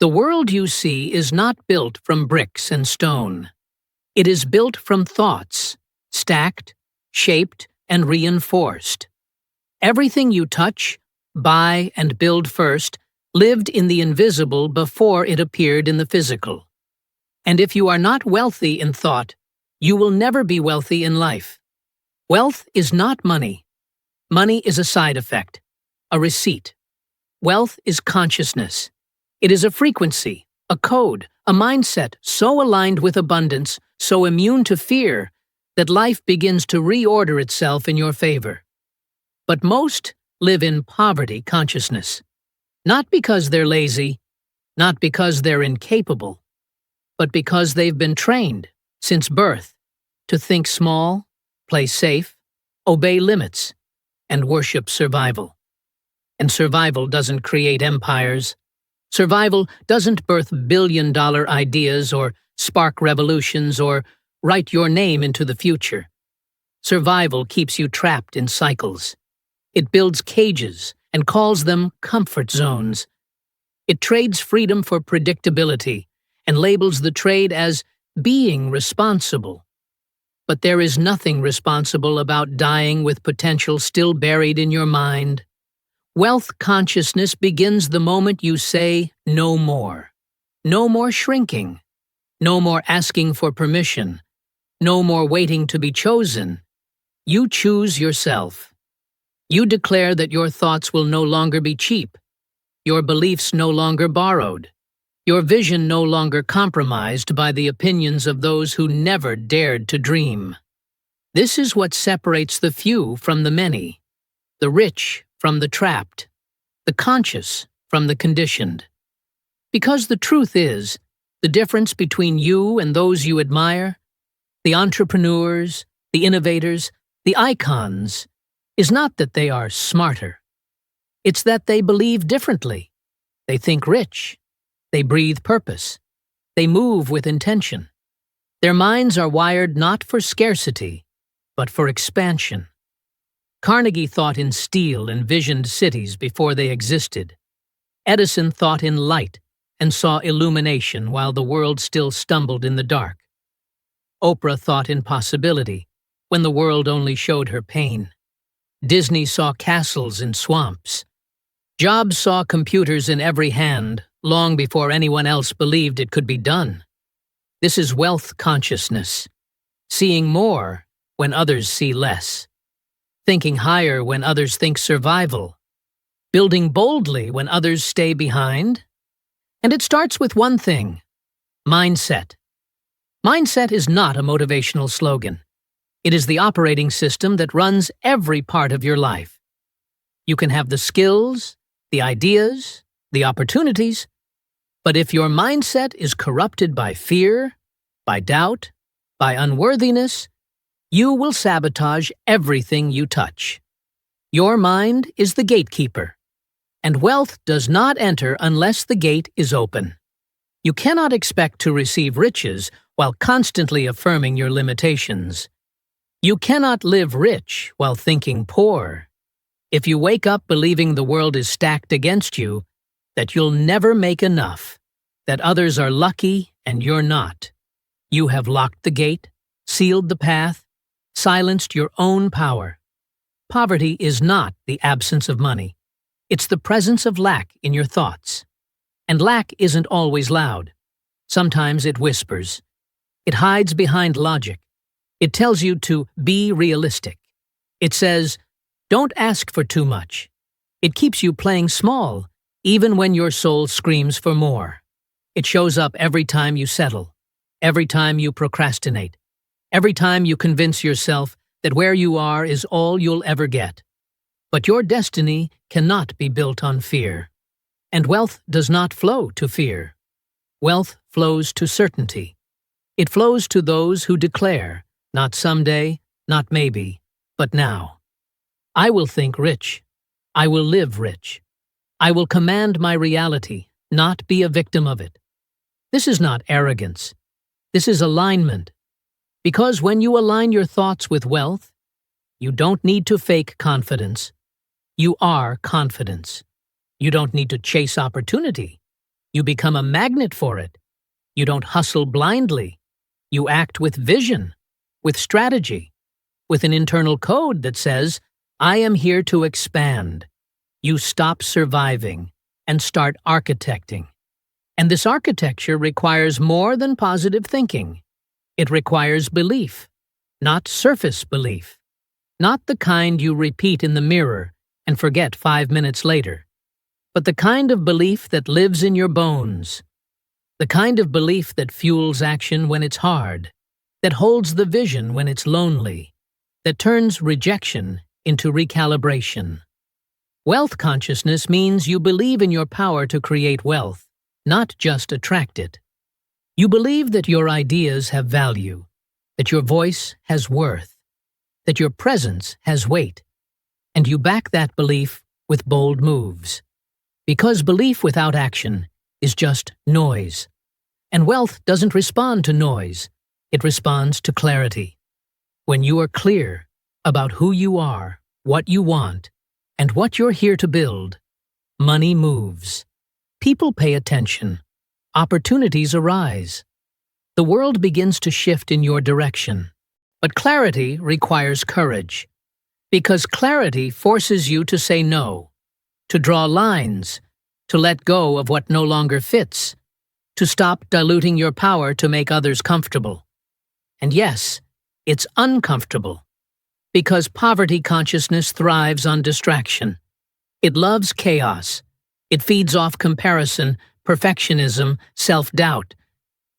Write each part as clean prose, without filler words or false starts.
The world you see is not built from bricks and stone. It is built from thoughts, stacked, shaped, and reinforced. Everything you touch, buy, and build first lived in the invisible before it appeared in the physical. And if you are not wealthy in thought, you will never be wealthy in life. Wealth is not money. Money is a side effect, a receipt. Wealth is consciousness. It is a frequency, a code, a mindset so aligned with abundance, so immune to fear, that life begins to reorder itself in your favor. But most live in poverty consciousness. Not because they're lazy, not because they're incapable, but because they've been trained, since birth, to think small, play safe, obey limits, and worship survival. And survival doesn't create empires. Survival doesn't birth billion-dollar ideas or spark revolutions or write your name into the future. Survival keeps you trapped in cycles. It builds cages and calls them comfort zones. It trades freedom for predictability and labels the trade as being responsible. But there is nothing responsible about dying with potential still buried in your mind. Wealth consciousness begins the moment you say no more. No more shrinking. No more asking for permission. No more waiting to be chosen. You choose yourself. You declare that your thoughts will no longer be cheap, your beliefs no longer borrowed, your vision no longer compromised by the opinions of those who never dared to dream. This is what separates the few from the many, the rich from the trapped, the conscious from the conditioned. Because the truth is, the difference between you and those you admire, the entrepreneurs, the innovators, the icons, is not that they are smarter. It's that they believe differently. They think rich. They breathe purpose. They move with intention. Their minds are wired not for scarcity, but for expansion. Carnegie thought in steel and visioned cities before they existed. Edison thought in light and saw illumination while the world still stumbled in the dark. Oprah thought in possibility when the world only showed her pain. Disney saw castles in swamps. Jobs saw computers in every hand long before anyone else believed it could be done. This is wealth consciousness, seeing more when others see less, thinking higher when others think survival, building boldly when others stay behind. And it starts with one thing: mindset. Mindset is not a motivational slogan. It is the operating system that runs every part of your life. You can have the skills, the ideas, the opportunities, but if your mindset is corrupted by fear, by doubt, by unworthiness, you will sabotage everything you touch. Your mind is the gatekeeper, and wealth does not enter unless the gate is open. You cannot expect to receive riches while constantly affirming your limitations. You cannot live rich while thinking poor. If you wake up believing the world is stacked against you, that you'll never make enough, that others are lucky and you're not, you have locked the gate, sealed the path, silenced your own power. Poverty is not the absence of money. It's the presence of lack in your thoughts. And lack isn't always loud. Sometimes it whispers. It hides behind logic. It tells you to be realistic. It says, don't ask for too much. It keeps you playing small, even when your soul screams for more. It shows up every time you settle, every time you procrastinate, every time you convince yourself that where you are is all you'll ever get. But your destiny cannot be built on fear. And wealth does not flow to fear. Wealth flows to certainty. It flows to those who declare, not someday, not maybe, but now. I will think rich. I will live rich. I will command my reality, not be a victim of it. This is not arrogance. This is alignment. Because when you align your thoughts with wealth, you don't need to fake confidence. You are confidence. You don't need to chase opportunity. You become a magnet for it. You don't hustle blindly. You act with vision, with strategy, with an internal code that says, I am here to expand. You stop surviving and start architecting. And this architecture requires more than positive thinking. It requires belief, not surface belief. Not the kind you repeat in the mirror and forget 5 minutes later, but the kind of belief that lives in your bones. The kind of belief that fuels action when it's hard, that holds the vision when it's lonely, that turns rejection into recalibration. Wealth consciousness means you believe in your power to create wealth, not just attract it. You believe that your ideas have value, that your voice has worth, that your presence has weight, and you back that belief with bold moves. Because belief without action is just noise. And wealth doesn't respond to noise, it responds to clarity. When you are clear about who you are, what you want, and what you're here to build, money moves. People pay attention. Opportunities arise. The world begins to shift in your direction. But clarity requires courage. Because clarity forces you to say no, to draw lines, to let go of what no longer fits, to stop diluting your power to make others comfortable. And yes, it's uncomfortable. Because poverty consciousness thrives on distraction. It loves chaos. It feeds off comparison, perfectionism, self-doubt.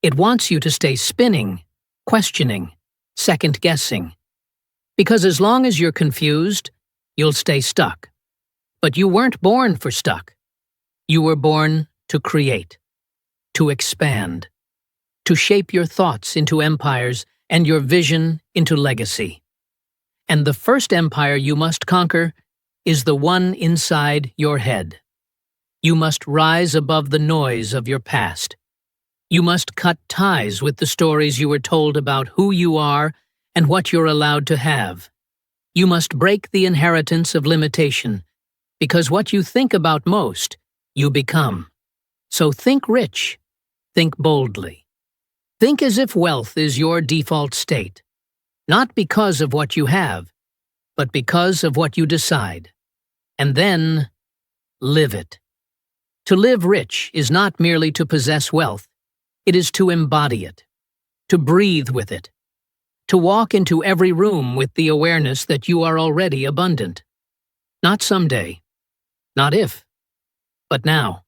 It wants you to stay spinning, questioning, second-guessing. Because as long as you're confused, you'll stay stuck. But you weren't born for stuck. You were born to create, to expand, to shape your thoughts into empires and your vision into legacy. And the first empire you must conquer is the one inside your head. You must rise above the noise of your past. You must cut ties with the stories you were told about who you are and what you're allowed to have. You must break the inheritance of limitation, because what you think about most, you become. So think rich, think boldly. Think as if wealth is your default state. Not because of what you have, but because of what you decide. And then, live it. To live rich is not merely to possess wealth, it is to embody it, to breathe with it, to walk into every room with the awareness that you are already abundant. Not someday, not if, but now.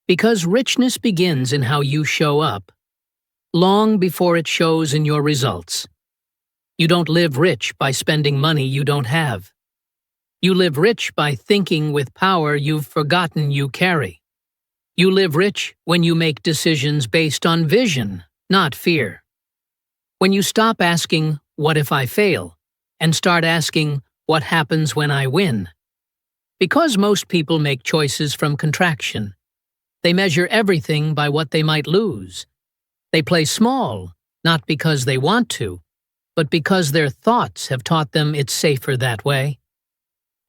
Because richness begins in how you show up, long before it shows in your results. You don't live rich by spending money you don't have. You live rich by thinking with power you've forgotten you carry. You live rich when you make decisions based on vision, not fear. When you stop asking, what if I fail, and start asking, what happens when I win? Because most people make choices from contraction. They measure everything by what they might lose. They play small, not because they want to, but because their thoughts have taught them it's safer that way.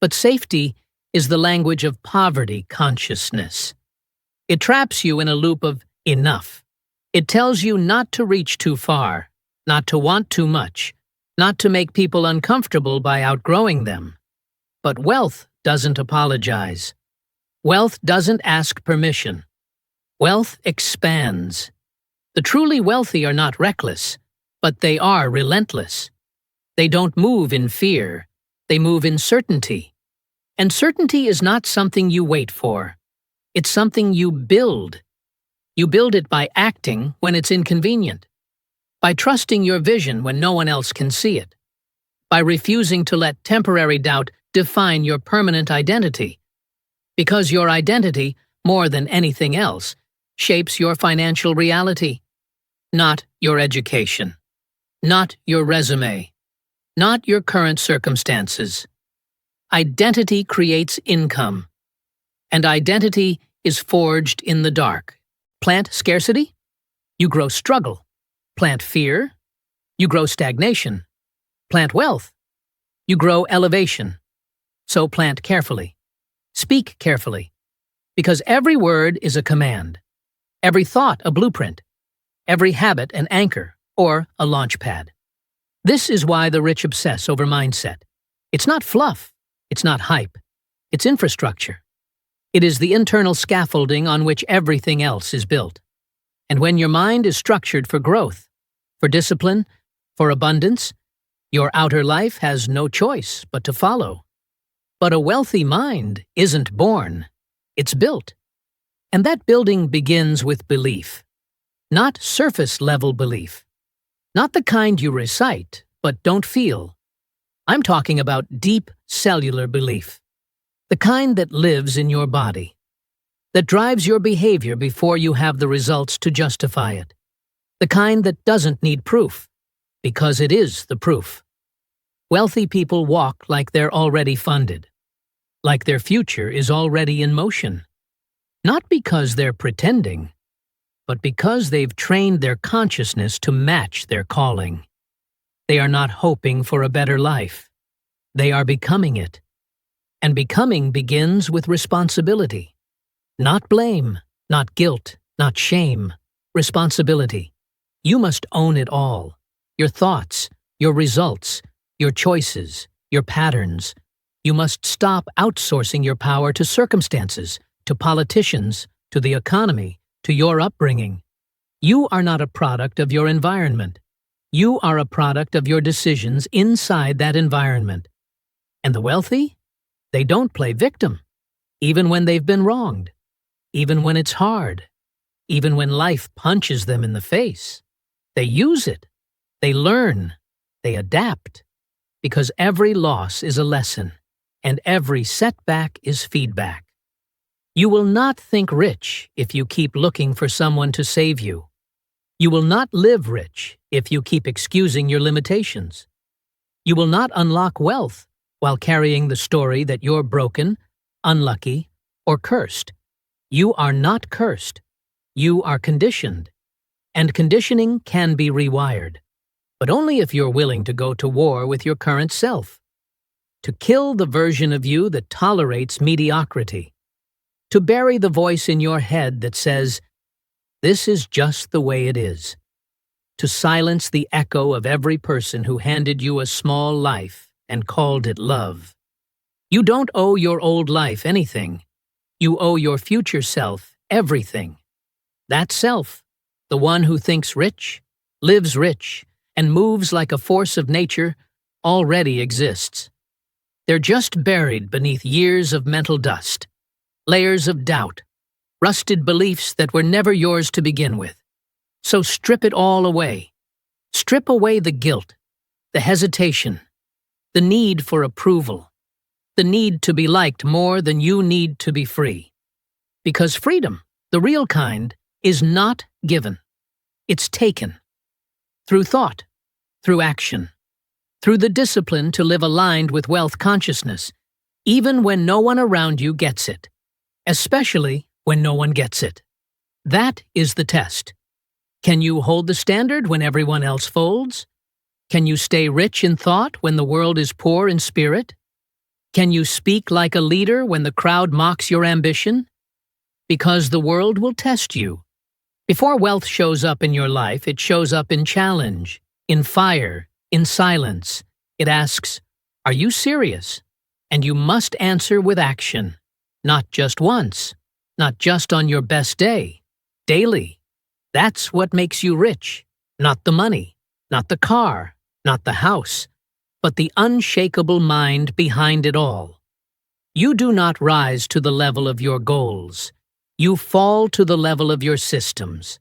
But safety is the language of poverty consciousness. It traps you in a loop of enough. It tells you not to reach too far, not to want too much, not to make people uncomfortable by outgrowing them. But wealth doesn't apologize. Wealth doesn't ask permission. Wealth expands. The truly wealthy are not reckless, but they are relentless. They don't move in fear, they move in certainty. And certainty is not something you wait for. It's something you build. You build it by acting when it's inconvenient, by trusting your vision when no one else can see it, by refusing to let temporary doubt define your permanent identity. Because your identity, more than anything else, shapes your financial reality, not your education. Not your resume, not your current circumstances. Identity creates income, and identity is forged in the dark. Plant scarcity, you grow struggle. Plant fear, you grow stagnation. Plant wealth, you grow elevation. So plant carefully. Speak carefully, because every word is a command. every thought a blueprint, every habit an anchor or a launch pad. This is why the rich obsess over mindset. It's not fluff, it's not hype, it's infrastructure. It is the internal scaffolding on which everything else is built. And when your mind is structured for growth, for discipline, for abundance, your outer life has no choice but to follow. But a wealthy mind isn't born, it's built. And that building begins with belief. Not surface-level belief. Not the kind you recite, but don't feel. I'm talking about deep cellular belief. The kind that lives in your body. That drives your behavior before you have the results to justify it. The kind that doesn't need proof, because it is the proof. Wealthy people walk like they're already funded. Like their future is already in motion. Not because they're pretending, but because they've trained their consciousness to match their calling. They are not hoping for a better life. They are becoming it. And becoming begins with responsibility. Not blame, not guilt, not shame. Responsibility. You must own it all. Your thoughts, your results, your choices, your patterns. You must stop outsourcing your power to circumstances, to politicians, to the economy, to your upbringing. You are not a product of your environment. You are a product of your decisions inside that environment. And the wealthy? They don't play victim, even when they've been wronged, even when it's hard, even when life punches them in the face. They use it. They learn. They adapt. Because every loss is a lesson, and every setback is feedback. You will not think rich if you keep looking for someone to save you. You will not live rich if you keep excusing your limitations. You will not unlock wealth while carrying the story that you're broken, unlucky, or cursed. You are not cursed. You are conditioned. And conditioning can be rewired, but only if you're willing to go to war with your current self. To kill the version of you that tolerates mediocrity. To bury the voice in your head that says, "This is just the way it is." To silence the echo of every person who handed you a small life and called it love. You don't owe your old life anything. You owe your future self everything. That self, the one who thinks rich, lives rich, and moves like a force of nature, already exists. They're just buried beneath years of mental dust, layers of doubt, rusted beliefs that were never yours to begin with. So strip it all away. Strip away the guilt, the hesitation, the need for approval, the need to be liked more than you need to be free. Because freedom, the real kind, is not given. It's taken. Through thought, through action, through the discipline to live aligned with wealth consciousness, even when no one around you gets it, especially when no one gets it. That is the test. Can you hold the standard when everyone else folds? Can you stay rich in thought when the world is poor in spirit? Can you speak like a leader when the crowd mocks your ambition? Because the world will test you. Before wealth shows up in your life, it shows up in challenge, in fire, in silence. It asks, "Are you serious?" And you must answer with action. Not just once, not just on your best day, daily. That's what makes you rich. Not the money, not the car, not the house, but the unshakable mind behind it all. You do not rise to the level of your goals. You fall to the level of your systems.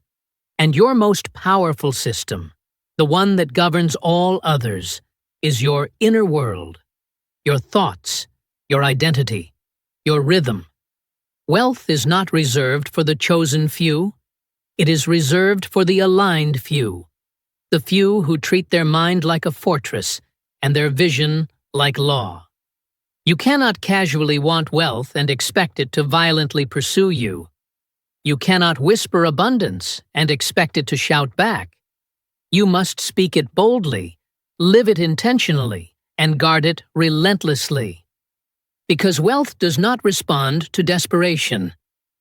And your most powerful system, the one that governs all others, is your inner world, your thoughts, your identity, your rhythm. Wealth is not reserved for the chosen few. It is reserved for the aligned few, the few who treat their mind like a fortress and their vision like law. You cannot casually want wealth and expect it to violently pursue you. You cannot whisper abundance and expect it to shout back. You must speak it boldly, live it intentionally, and guard it relentlessly. Because wealth does not respond to desperation.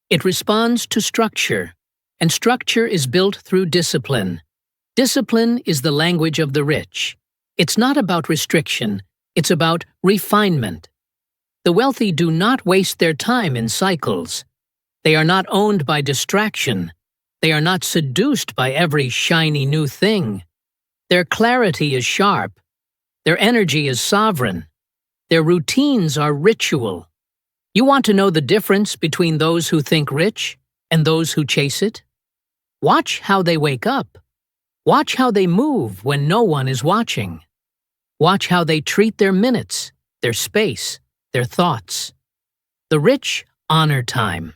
It responds to structure, And structure is built through discipline. Discipline is the language of the rich. It's not about restriction, it's about refinement. The wealthy do not waste their time in cycles. They are not owned by distraction. They are not seduced by every shiny new thing. Their clarity is sharp. Their energy is sovereign. Their routines are ritual. You want to know the difference between those who think rich and those who chase it? Watch how they wake up. Watch how they move when no one is watching. Watch how they treat their minutes, their space, their thoughts. The rich honor time.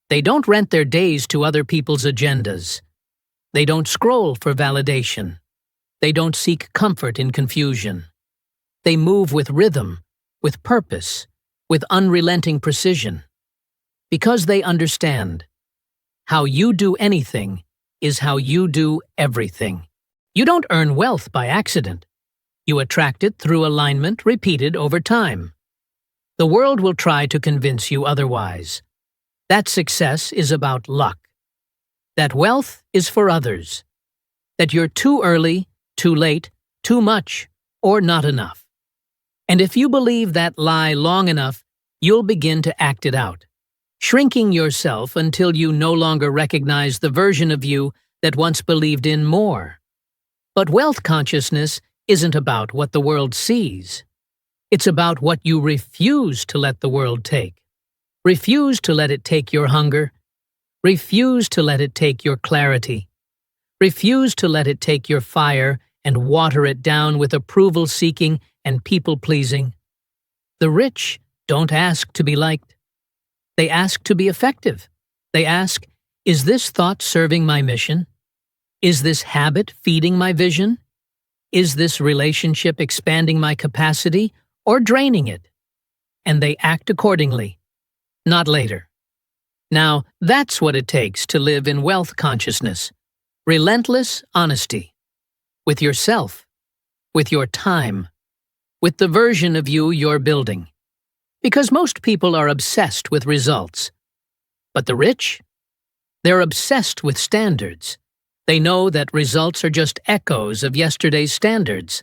They don't rent their days to other people's agendas. They don't scroll for validation. They don't seek comfort in confusion. They move with rhythm, with purpose, with unrelenting precision. Because they understand. How you do anything is how you do everything. You don't earn wealth by accident. You attract it through alignment repeated over time. The world will try to convince you otherwise. That success is about luck. That wealth is for others. That you're too early, too late, too much, or not enough. And if you believe that lie long enough, you'll begin to act it out, shrinking yourself until you no longer recognize the version of you that once believed in more. But wealth consciousness isn't about what the world sees. It's about what you refuse to let the world take. Refuse to let it take your hunger. Refuse to let it take your clarity. Refuse to let it take your fire and water it down with approval-seeking and people-pleasing. The rich don't ask to be liked. They ask to be effective. They ask, is this thought serving my mission? Is this habit feeding my vision? Is this relationship expanding my capacity or draining it? And they act accordingly, not later. Now, that's what it takes to live in wealth consciousness. Relentless honesty. With yourself. With your time. With the version of you you're building. Because most people are obsessed with results. But the rich? They're obsessed with standards. They know that results are just echoes of yesterday's standards.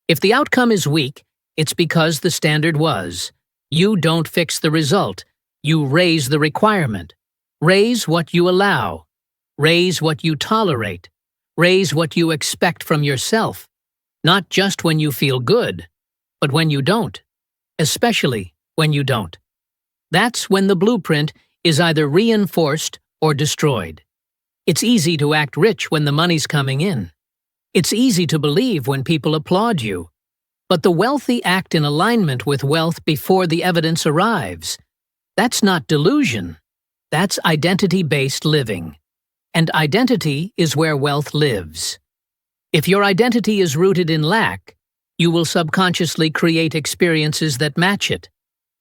If the outcome is weak, it's because the standard was. You don't fix the result. You raise the requirement. Raise what you allow. Raise what you tolerate. Raise what you expect from yourself. Not just when you feel good, but when you don't. Especially when you don't. That's when the blueprint is either reinforced or destroyed. It's easy to act rich when the money's coming in. It's easy to believe when people applaud you. But the wealthy act in alignment with wealth before the evidence arrives. That's not delusion. That's identity-based living. And identity is where wealth lives. If your identity is rooted in lack, you will subconsciously create experiences that match it.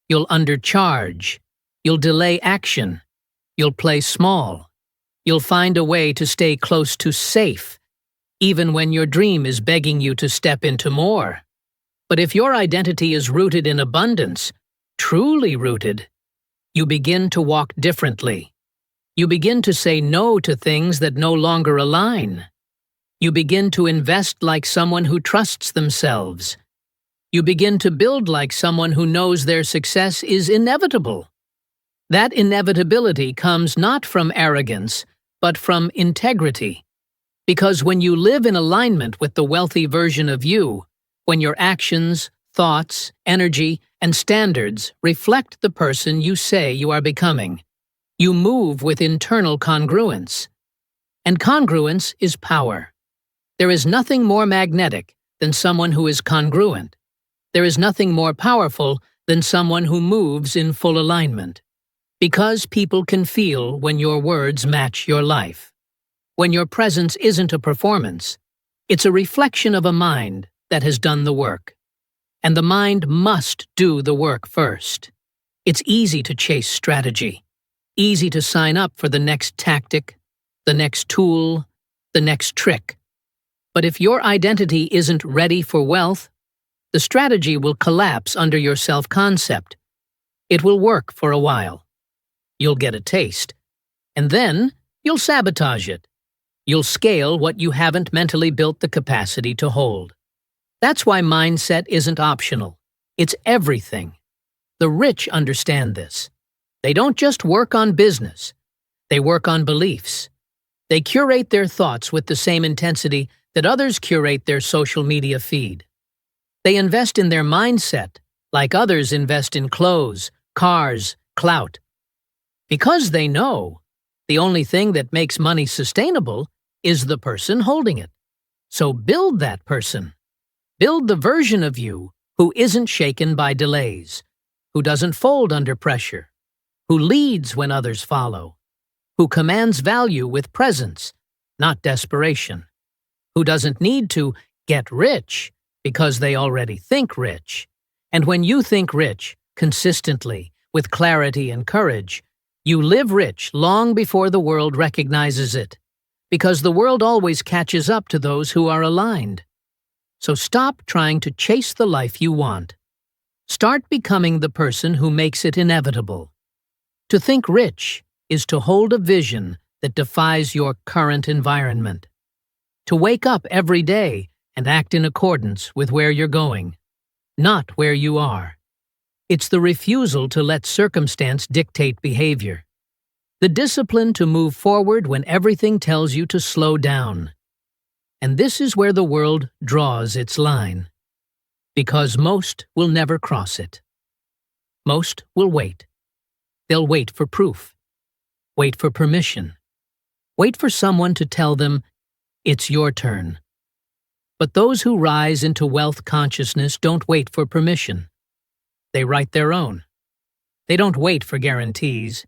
You'll undercharge. You'll delay action. You'll play small. You'll find a way to stay close to safe, even when your dream is begging you to step into more. But if your identity is rooted in abundance, truly rooted, you begin to walk differently. You begin to say no to things that no longer align. You begin to invest like someone who trusts themselves. You begin to build like someone who knows their success is inevitable. That inevitability comes not from arrogance, but from integrity. Because when you live in alignment with the wealthy version of you, when your actions, thoughts, energy, and standards reflect the person you say you are becoming, you move with internal congruence. And congruence is power. There is nothing more magnetic than someone who is congruent. There is nothing more powerful than someone who moves in full alignment. Because people can feel when your words match your life. When your presence isn't a performance, it's a reflection of a mind that has done the work. And the mind must do the work first. It's easy to chase strategy. Easy to sign up for the next tactic, the next tool, the next trick. But if your identity isn't ready for wealth, the strategy will collapse under your self-concept. It will work for a while. You'll get a taste. And then, you'll sabotage it. You'll scale what you haven't mentally built the capacity to hold. That's why mindset isn't optional. It's everything. The rich understand this. They don't just work on business. They work on beliefs. They curate their thoughts with the same intensity that others curate their social media feed. They invest in their mindset like others invest in clothes, cars, clout. Because they know the only thing that makes money sustainable is the person holding it. So build that person. Build the version of you who isn't shaken by delays, who doesn't fold under pressure, who leads when others follow, who commands value with presence, not desperation, who doesn't need to get rich because they already think rich. And when you think rich, consistently, with clarity and courage, you live rich long before the world recognizes it, because the world always catches up to those who are aligned. So stop trying to chase the life you want. Start becoming the person who makes it inevitable. To think rich is to hold a vision that defies your current environment. To wake up every day and act in accordance with where you're going, not where you are. It's the refusal to let circumstance dictate behavior. The discipline to move forward when everything tells you to slow down. And this is where the world draws its line. Because most will never cross it. Most will wait. They'll wait for proof. Wait for permission. Wait for someone to tell them, it's your turn. But those who rise into wealth consciousness don't wait for permission. They write their own. They don't wait for guarantees.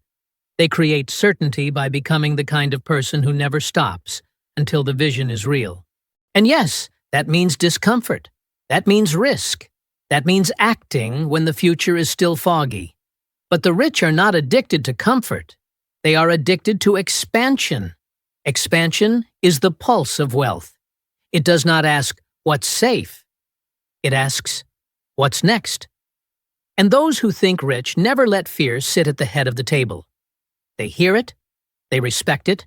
They create certainty by becoming the kind of person who never stops until the vision is real. And yes, that means discomfort. That means risk. That means acting when the future is still foggy. But the rich are not addicted to comfort. They are addicted to expansion. Expansion is the pulse of wealth. It does not ask, what's safe? It asks, what's next? And those who think rich never let fear sit at the head of the table. They hear it, they respect it,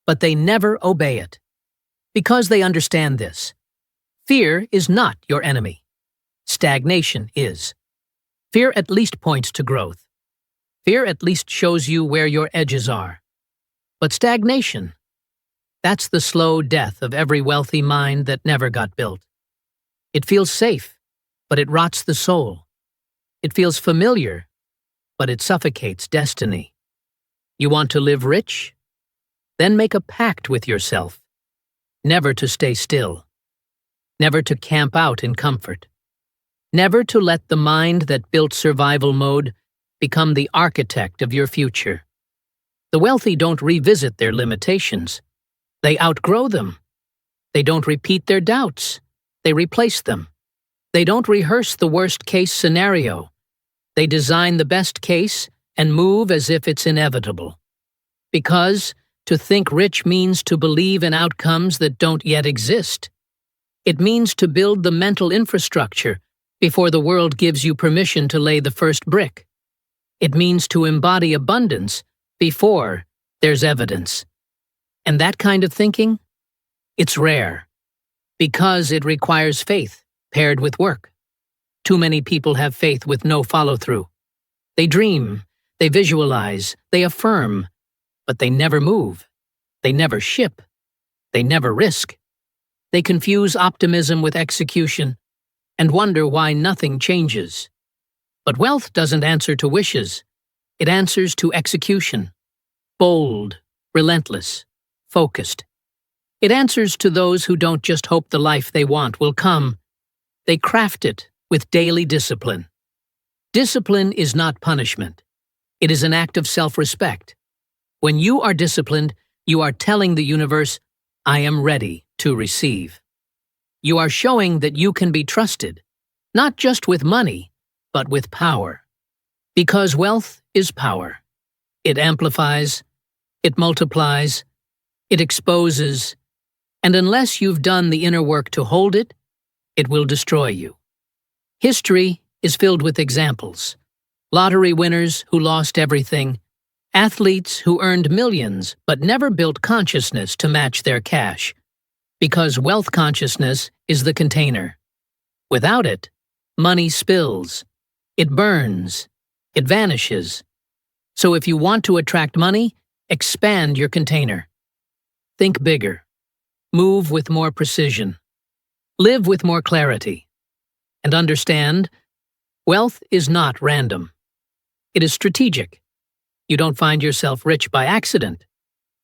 but they never obey it. Because they understand this. Fear is not your enemy. Stagnation is. Fear at least points to growth. Fear at least shows you where your edges are. But stagnation, that's the slow death of every wealthy mind that never got built. It feels safe, but it rots the soul. It feels familiar, but it suffocates destiny. You want to live rich? Then make a pact with yourself. Never to stay still. Never to camp out in comfort. Never to let the mind that built survival mode become the architect of your future. The wealthy don't revisit their limitations. They outgrow them. They don't repeat their doubts. They replace them. They don't rehearse the worst-case scenario. They design the best case and move as if it's inevitable. Because to think rich means to believe in outcomes that don't yet exist. It means to build the mental infrastructure before the world gives you permission to lay the first brick. It means to embody abundance before there's evidence. And that kind of thinking? It's rare. Because it requires faith paired with work. Too many people have faith with no follow-through. They dream, they visualize, they affirm, but they never move. They never ship. They never risk. They confuse optimism with execution and wonder why nothing changes. But wealth doesn't answer to wishes. It answers to execution. Bold, relentless, focused. It answers to those who don't just hope the life they want will come. They craft it with daily discipline. Discipline is not punishment. It is an act of self-respect. When you are disciplined, you are telling the universe, I am ready to receive. You are showing that you can be trusted, not just with money, but with power. Because wealth is power. It amplifies, it multiplies, it exposes, and unless you've done the inner work to hold it, it will destroy you. History is filled with examples. Lottery winners who lost everything, Athletes who earned millions but never built consciousness to match their cash, because wealth consciousness is the container. Without it, money spills. It burns. It vanishes. So if you want to attract money, expand your container. Think bigger. Move with more precision. Live with more clarity. And understand, wealth is not random. It is strategic. You don't find yourself rich by accident.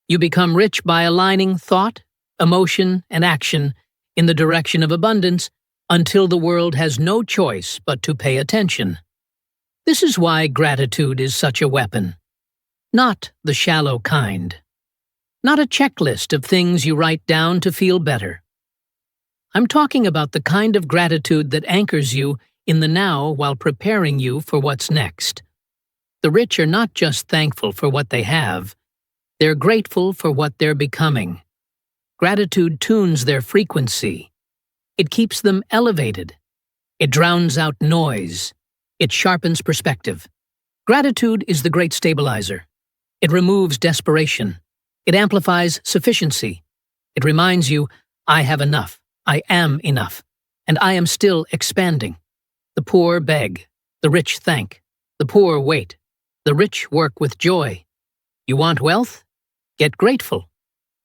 You become rich by aligning thought, emotion, and action in the direction of abundance until the world has no choice but to pay attention. This is why gratitude is such a weapon. Not the shallow kind. Not a checklist of things you write down to feel better. I'm talking about the kind of gratitude that anchors you in the now while preparing you for what's next. The rich are not just thankful for what they have, they're grateful for what they're becoming. Gratitude tunes their frequency. It keeps them elevated. It drowns out noise. It sharpens perspective. Gratitude is the great stabilizer. It removes desperation. It amplifies sufficiency. It reminds you, I have enough, I am enough, and I am still expanding. The poor beg, the rich thank, the poor wait. The rich work with joy. You want wealth? Get grateful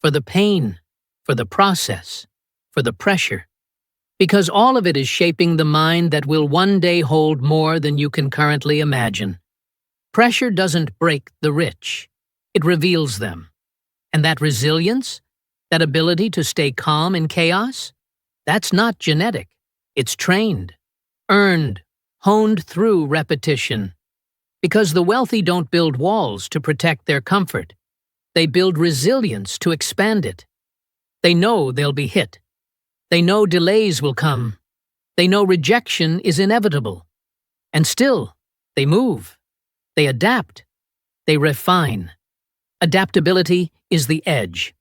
for the pain, for the process, for the pressure. Because all of it is shaping the mind that will one day hold more than you can currently imagine. Pressure doesn't break the rich. It reveals them. And that resilience, that ability to stay calm in chaos, that's not genetic. It's trained, earned, honed through repetition. Because the wealthy don't build walls to protect their comfort. They build resilience to expand it. They know they'll be hit. They know delays will come. They know rejection is inevitable. And still, they move. They adapt. They refine. Adaptability is the edge.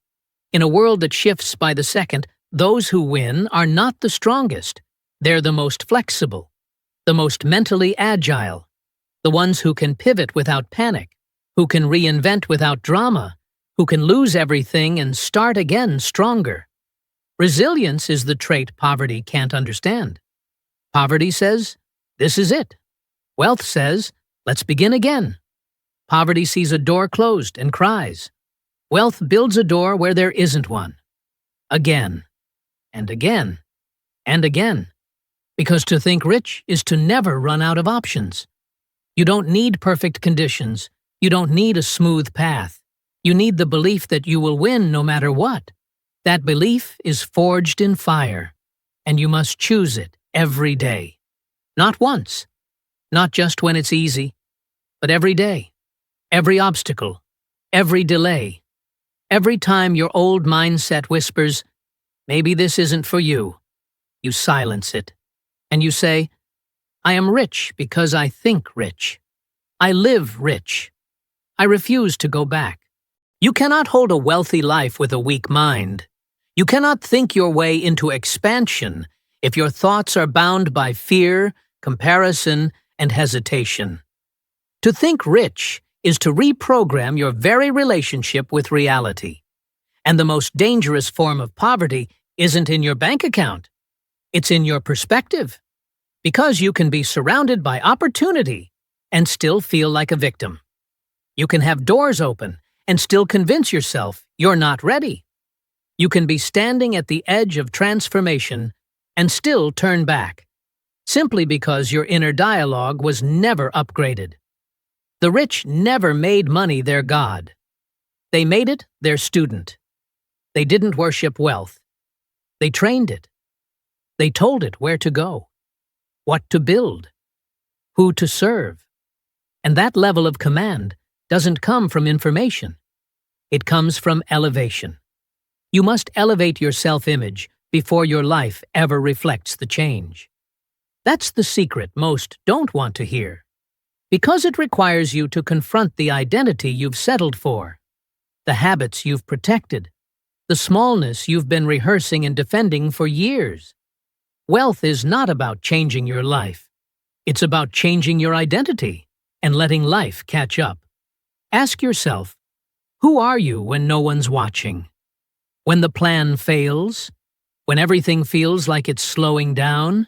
In a world that shifts by the second, those who win are not the strongest. They're the most flexible, the most mentally agile. The ones who can pivot without panic, who can reinvent without drama, who can lose everything and start again stronger. Resilience is the trait poverty can't understand. Poverty says, this is it. Wealth says, let's begin again. Poverty sees a door closed and cries. Wealth builds a door where there isn't one. Again, and again, and again. Because to think rich is to never run out of options. You don't need perfect conditions. You don't need a smooth path. You need the belief that you will win no matter what. That belief is forged in fire, and you must choose it every day. Not once, not just when it's easy, but every day, every obstacle, every delay. Every time your old mindset whispers, maybe this isn't for you, you silence it, and you say, I am rich because I think rich. I live rich. I refuse to go back. You cannot hold a wealthy life with a weak mind. You cannot think your way into expansion if your thoughts are bound by fear, comparison, and hesitation. To think rich is to reprogram your very relationship with reality. And the most dangerous form of poverty isn't in your bank account. It's in your perspective. Because you can be surrounded by opportunity and still feel like a victim. You can have doors open and still convince yourself you're not ready. You can be standing at the edge of transformation and still turn back, simply because your inner dialogue was never upgraded. The rich never made money their god. They made it their student. They didn't worship wealth. They trained it. They told it where to go, what to build, who to serve. And that level of command doesn't come from information. It comes from elevation. You must elevate your self-image before your life ever reflects the change. That's the secret most don't want to hear. Because it requires you to confront the identity you've settled for, the habits you've protected, the smallness you've been rehearsing and defending for years. Wealth is not about changing your life. It's about changing your identity and letting life catch up. Ask yourself, who are you when no one's watching? When the plan fails? When everything feels like it's slowing down?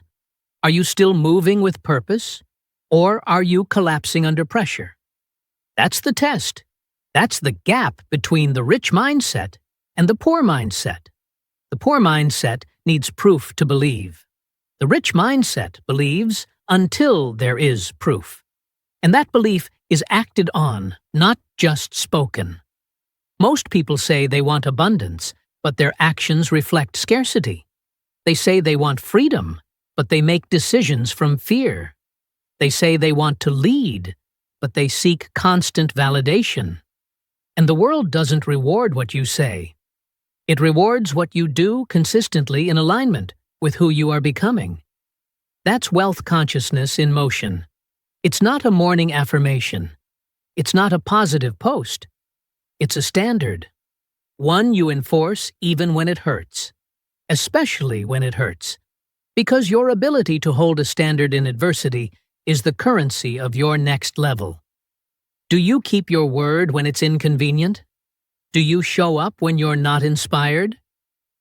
Are you still moving with purpose? Or are you collapsing under pressure? That's the test. That's the gap between the rich mindset and the poor mindset. The poor mindset needs proof to believe. The rich mindset believes until there is proof. And that belief is acted on, not just spoken. Most people say they want abundance, but their actions reflect scarcity. They say they want freedom, but they make decisions from fear. They say they want to lead, but they seek constant validation. And the world doesn't reward what you say. It rewards what you do consistently in alignment with who you are becoming. That's wealth consciousness in motion. It's not a morning affirmation. It's not a positive post. It's a standard. One you enforce even when it hurts. Especially when it hurts. Because your ability to hold a standard in adversity is the currency of your next level. Do you keep your word when it's inconvenient? Do you show up when you're not inspired?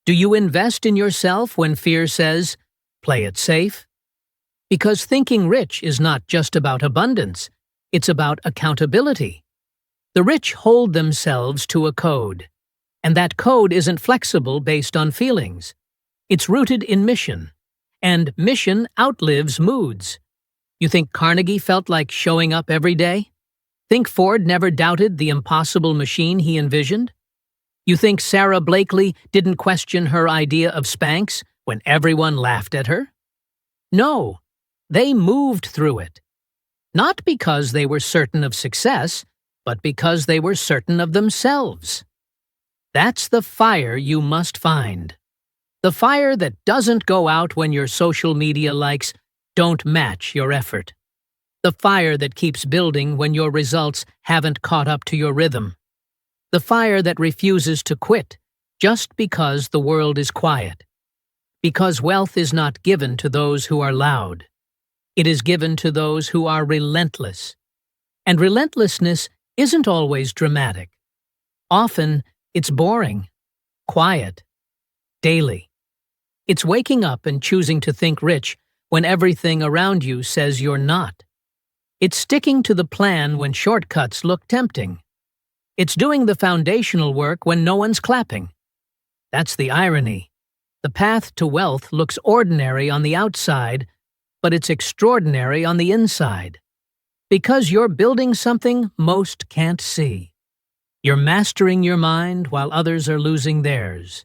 Do you invest in yourself when fear says, play it safe? Because thinking rich is not just about abundance, it's about accountability. The rich hold themselves to a code, and that code isn't flexible based on feelings. It's rooted in mission, and mission outlives moods. You think Carnegie felt like showing up every day? Think Ford never doubted the impossible machine he envisioned? You think Sarah Blakely didn't question her idea of Spanx when everyone laughed at her? No, they moved through it. Not because they were certain of success, but because they were certain of themselves. That's the fire you must find. The fire that doesn't go out when your social media likes don't match your effort. The fire that keeps building when your results haven't caught up to your rhythm. The fire that refuses to quit just because the world is quiet. Because wealth is not given to those who are loud. It is given to those who are relentless. And relentlessness isn't always dramatic. Often, it's boring, quiet, daily. It's waking up and choosing to think rich when everything around you says you're not. It's sticking to the plan when shortcuts look tempting. It's doing the foundational work when no one's clapping. That's the irony. The path to wealth looks ordinary on the outside, but it's extraordinary on the inside. Because you're building something most can't see. You're mastering your mind while others are losing theirs.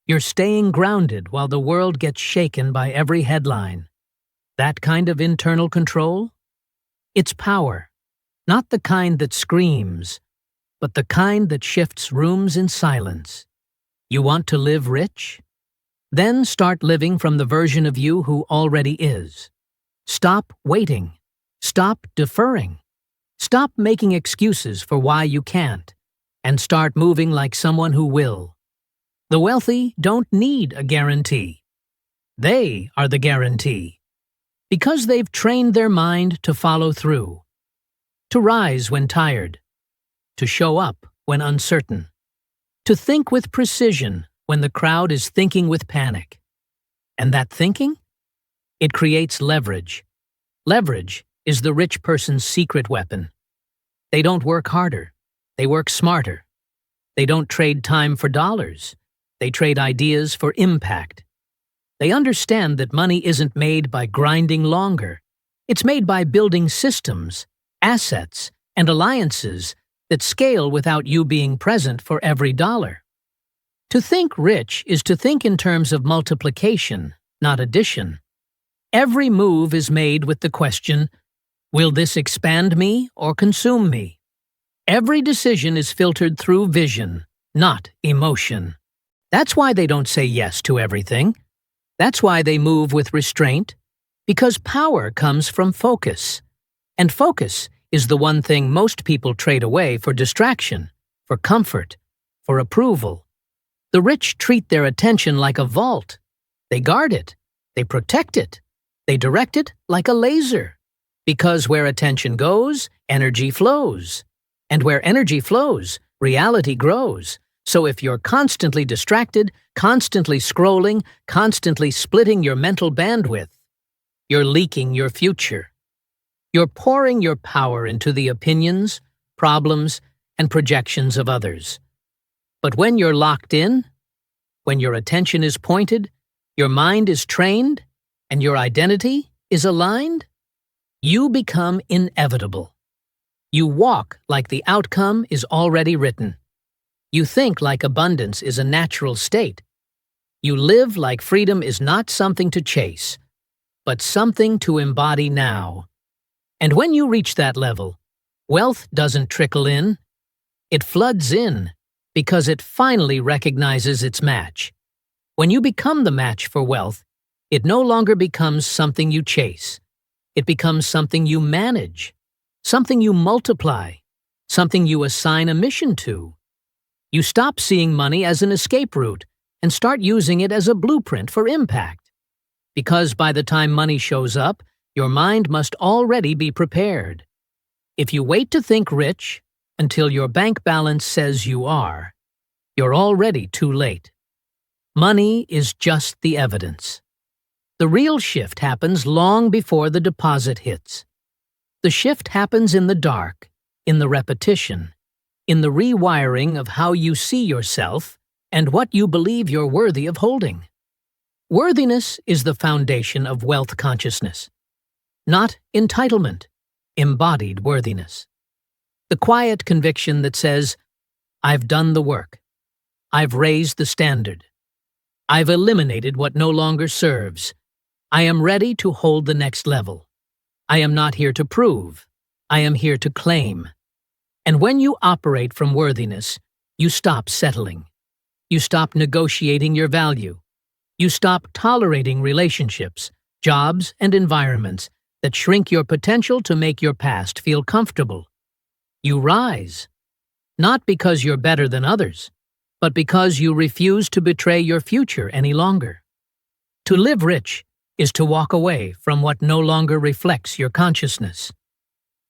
You're staying grounded while the world gets shaken by every headline. That kind of internal control? It's power, not the kind that screams, but the kind that shifts rooms in silence. You want to live rich? Then start living from the version of you who already is. Stop waiting. Stop deferring. Stop making excuses for why you can't, and start moving like someone who will. The wealthy don't need a guarantee. They are the guarantee. Because they've trained their mind to follow through, to rise when tired, to show up when uncertain, to think with precision when the crowd is thinking with panic. And that thinking? It creates leverage. Leverage is the rich person's secret weapon. They don't work harder, they work smarter. They don't trade time for dollars, they trade ideas for impact. They understand that money isn't made by grinding longer. It's made by building systems, assets, and alliances that scale without you being present for every dollar. To think rich is to think in terms of multiplication, not addition. Every move is made with the question, will this expand me or consume me? Every decision is filtered through vision, not emotion. That's why they don't say yes to everything. That's why they move with restraint, because power comes from focus. And focus is the one thing most people trade away for distraction, for comfort, for approval. The rich treat their attention like a vault. They guard it, they protect it, they direct it like a laser. Because where attention goes, energy flows. And where energy flows, reality grows. So if you're constantly distracted, constantly scrolling, constantly splitting your mental bandwidth, you're leaking your future. You're pouring your power into the opinions, problems, and projections of others. But when you're locked in, when your attention is pointed, your mind is trained, and your identity is aligned, you become inevitable. You walk like the outcome is already written. You think like abundance is a natural state. You live like freedom is not something to chase, but something to embody now. And when you reach that level, wealth doesn't trickle in. It floods in because it finally recognizes its match. When you become the match for wealth, it no longer becomes something you chase. It becomes something you manage, something you multiply, something you assign a mission to. You stop seeing money as an escape route and start using it as a blueprint for impact. Because by the time money shows up, your mind must already be prepared. If you wait to think rich until your bank balance says you are, you're already too late. Money is just the evidence. The real shift happens long before the deposit hits. The shift happens in the dark, in the repetition, in the rewiring of how you see yourself and what you believe you're worthy of holding. Worthiness is the foundation of wealth consciousness. Not entitlement, embodied worthiness. The quiet conviction that says, I've done the work. I've raised the standard. I've eliminated what no longer serves. I am ready to hold the next level. I am not here to prove. I am here to claim. And when you operate from worthiness, you stop settling. You stop negotiating your value. You stop tolerating relationships, jobs, and environments that shrink your potential to make your past feel comfortable. You rise, not because you're better than others, but because you refuse to betray your future any longer. To live rich is to walk away from what no longer reflects your consciousness.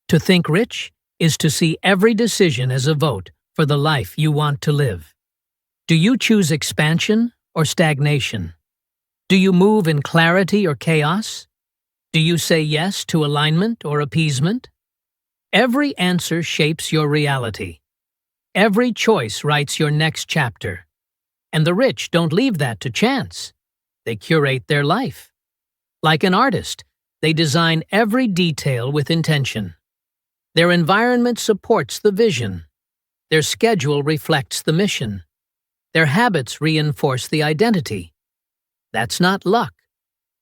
To think rich is to see every decision as a vote for the life you want to live. Do you choose expansion or stagnation? Do you move in clarity or chaos? Do you say yes to alignment or appeasement? Every answer shapes your reality. Every choice writes your next chapter. And the rich don't leave that to chance. They curate their life. Like an artist, they design every detail with intention. Their environment supports the vision. Their schedule reflects the mission. Their habits reinforce the identity. That's not luck.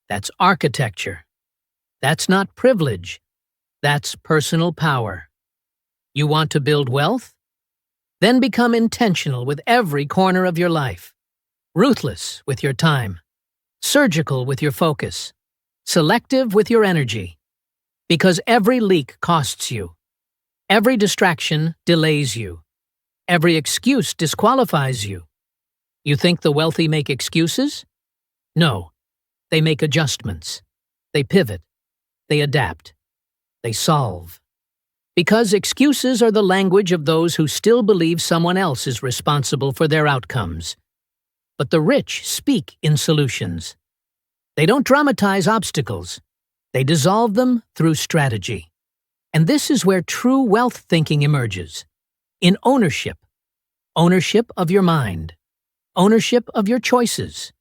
That's architecture. That's not privilege. That's personal power. You want to build wealth? Then become intentional with every corner of your life. Ruthless with your time. Surgical with your focus. Selective with your energy. Because every leak costs you. Every distraction delays you. Every excuse disqualifies you. You think the wealthy make excuses? No. They make adjustments. They pivot. They adapt. They solve. Because excuses are the language of those who still believe someone else is responsible for their outcomes. But the rich speak in solutions. They don't dramatize obstacles. They dissolve them through strategy. And this is where true wealth thinking emerges. In ownership. Ownership of your mind. Ownership of your choices.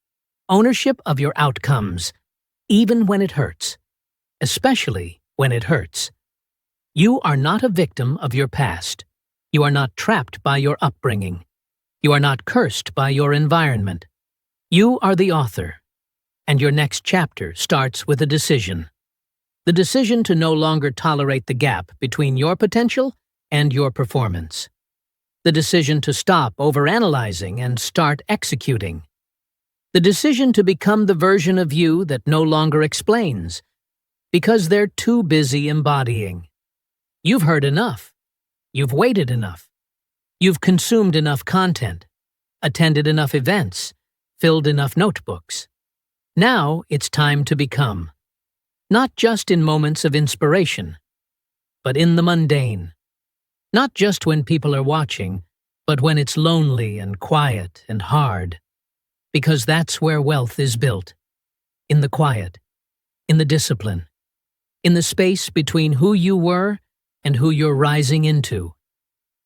Ownership of your outcomes, even when it hurts. Especially when it hurts. You are not a victim of your past. You are not trapped by your upbringing. You are not cursed by your environment. You are the author. And your next chapter starts with a decision. The decision to no longer tolerate the gap between your potential and your performance. The decision to stop overanalyzing and start executing. The decision to become the version of you that no longer explains, because they're too busy embodying. You've heard enough. You've waited enough. You've consumed enough content, attended enough events, filled enough notebooks. Now it's time to become. Not just in moments of inspiration, but in the mundane. Not just when people are watching, but when it's lonely and quiet and hard. Because that's where wealth is built. In the quiet, in the discipline, in the space between who you were and who you're rising into.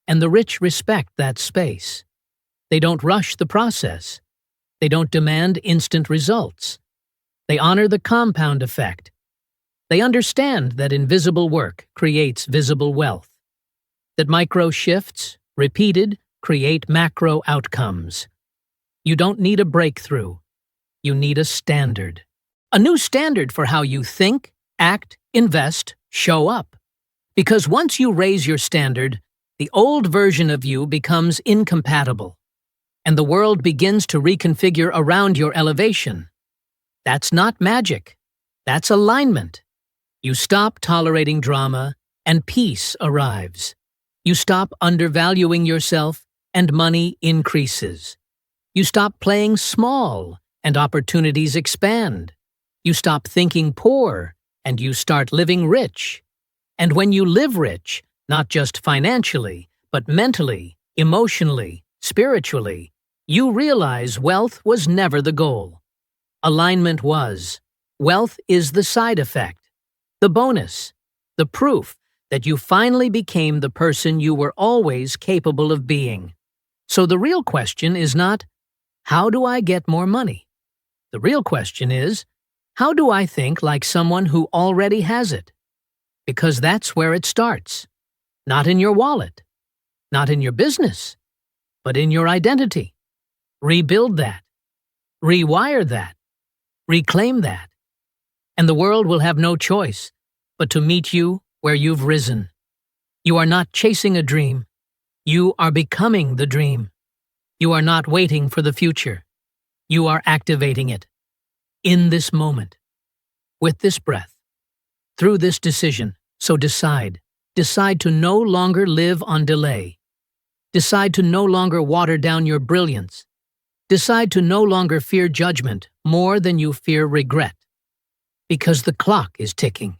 And the rich respect that space. They don't rush the process. They don't demand instant results. They honor the compound effect. They understand that invisible work creates visible wealth. That micro shifts, repeated, create macro outcomes. You don't need a breakthrough. You need a standard. A new standard for how you think, act, invest, show up. Because once you raise your standard, the old version of you becomes incompatible, and the world begins to reconfigure around your elevation. That's not magic. That's alignment. You stop tolerating drama, and peace arrives. You stop undervaluing yourself, and money increases. You stop playing small, and opportunities expand. You stop thinking poor, and you start living rich. And when you live rich, not just financially, but mentally, emotionally, spiritually, you realize wealth was never the goal. Alignment was. Wealth is the side effect, the bonus, the proof that you finally became the person you were always capable of being. So the real question is not, how do I get more money? The real question is, how do I think like someone who already has it? Because that's where it starts. Not in your wallet, not in your business, but in your identity. Rebuild that. Rewire that. Reclaim that. And the world will have no choice but to meet you where you've risen. You are not chasing a dream. You are becoming the dream. You are not waiting for the future. You are activating it. In this moment. With this breath. Through this decision. So decide. Decide to no longer live on delay. Decide to no longer water down your brilliance. Decide to no longer fear judgment more than you fear regret. Because the clock is ticking.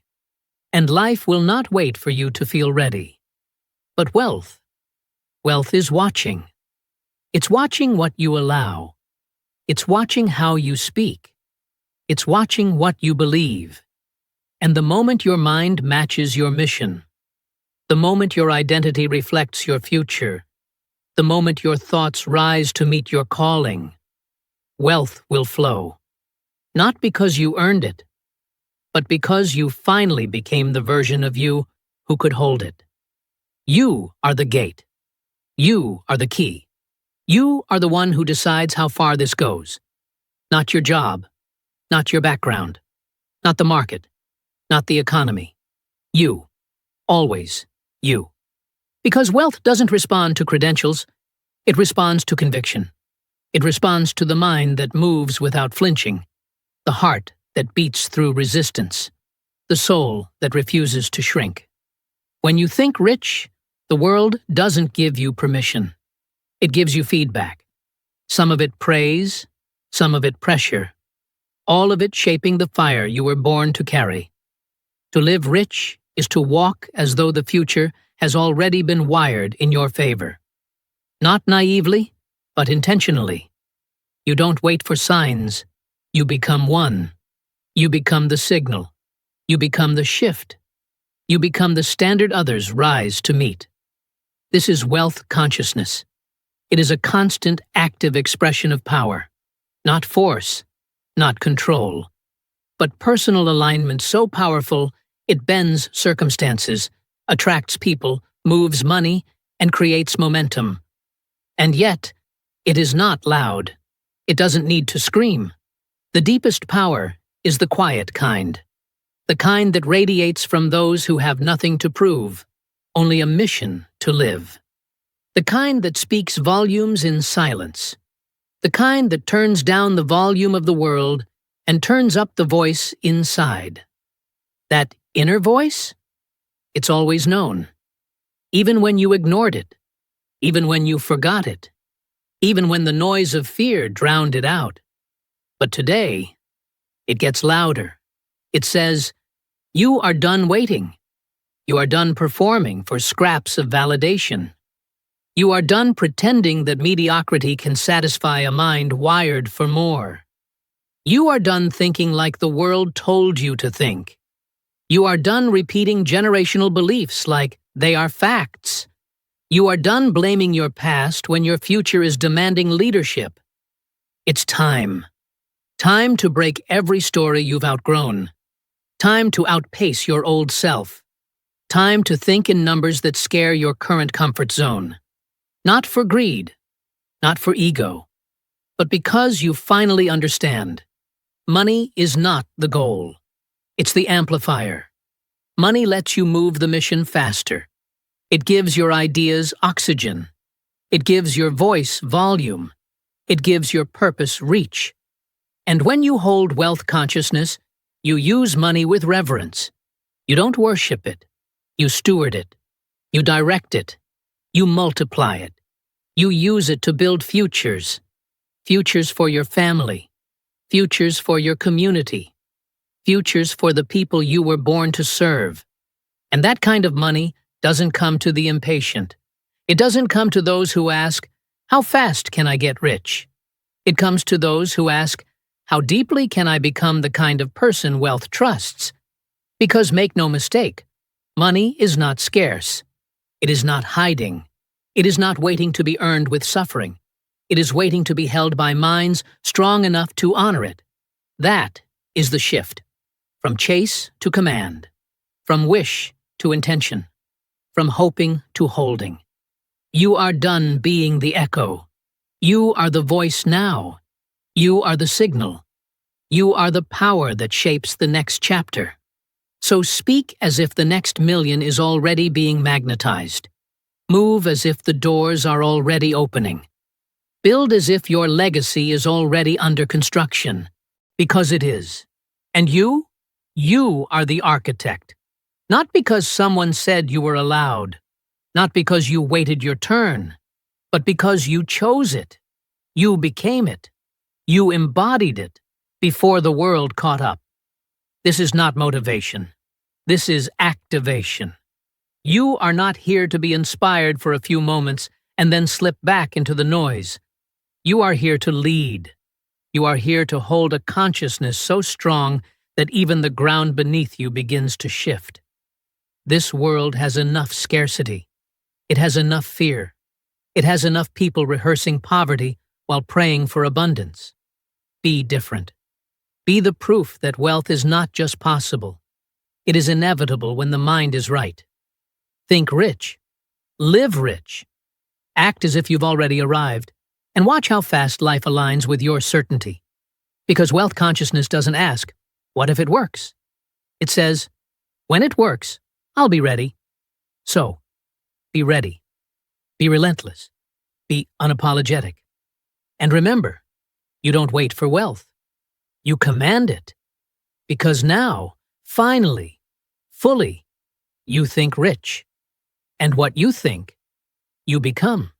And life will not wait for you to feel ready. But wealth is watching. It's watching what you allow. It's watching how you speak. It's watching what you believe. And the moment your mind matches your mission, the moment your identity reflects your future, the moment your thoughts rise to meet your calling, wealth will flow. Not because you earned it, but because you finally became the version of you who could hold it. You are the gate. You are the key. You are the one who decides how far this goes. Not your job, not your background, not the market, not the economy. You. Always you. Because wealth doesn't respond to credentials, it responds to conviction. It responds to the mind that moves without flinching, the heart that beats through resistance, the soul that refuses to shrink. When you think rich, the world doesn't give you permission. It gives you feedback. Some of it praise, some of it pressure, all of it shaping the fire you were born to carry. To live rich is to walk as though the future has already been wired in your favor. Not naively, but intentionally. You don't wait for signs. You become one. You become the signal. You become the shift. You become the standard others rise to meet. This is wealth consciousness. It is a constant, active expression of power. Not force, not control, but personal alignment so powerful it bends circumstances, attracts people, moves money, and creates momentum. And yet, it is not loud. It doesn't need to scream. The deepest power is the quiet kind. The kind that radiates from those who have nothing to prove, only a mission to live. The kind that speaks volumes in silence. The kind that turns down the volume of the world and turns up the voice inside. That inner voice? It's always known. Even when you ignored it. Even when you forgot it. Even when the noise of fear drowned it out. But today, it gets louder. It says, "You are done waiting. You are done performing for scraps of validation. You are done pretending that mediocrity can satisfy a mind wired for more. You are done thinking like the world told you to think. You are done repeating generational beliefs like they are facts. You are done blaming your past when your future is demanding leadership. It's time. Time to break every story you've outgrown. Time to outpace your old self. Time to think in numbers that scare your current comfort zone. Not for greed, not for ego, but because you finally understand. Money is not the goal. It's the amplifier. Money lets you move the mission faster. It gives your ideas oxygen. It gives your voice volume. It gives your purpose reach. And when you hold wealth consciousness, you use money with reverence. You don't worship it. You steward it. You direct it. You multiply it. You use it to build futures. Futures for your family. Futures for your community. Futures for the people you were born to serve. And that kind of money doesn't come to the impatient. It doesn't come to those who ask, "How fast can I get rich?" It comes to those who ask, "How deeply can I become the kind of person wealth trusts?" Because make no mistake, money is not scarce. It is not hiding. It is not waiting to be earned with suffering. It is waiting to be held by minds strong enough to honor it. That is the shift. From chase to command. From wish to intention. From hoping to holding. You are done being the echo. You are the voice now. You are the signal. You are the power that shapes the next chapter. So speak as if the next million is already being magnetized. Move as if the doors are already opening. Build as if your legacy is already under construction, because it is. And you are the architect. Not because someone said you were allowed, not because you waited your turn, but because you chose it. You became it. You embodied it before the world caught up. This is not motivation. This is activation. You are not here to be inspired for a few moments and then slip back into the noise. You are here to lead. You are here to hold a consciousness so strong that even the ground beneath you begins to shift. This world has enough scarcity. It has enough fear. It has enough people rehearsing poverty while praying for abundance. Be different. Be the proof that wealth is not just possible. It is inevitable when the mind is right. Think rich. Live rich. Act as if you've already arrived, and watch how fast life aligns with your certainty. Because wealth consciousness doesn't ask, "What if it works?" It says, "When it works, I'll be ready." So, be ready. Be relentless. Be unapologetic. And remember, you don't wait for wealth. You command it. Because now, finally, fully, you think rich. And what you think, you become.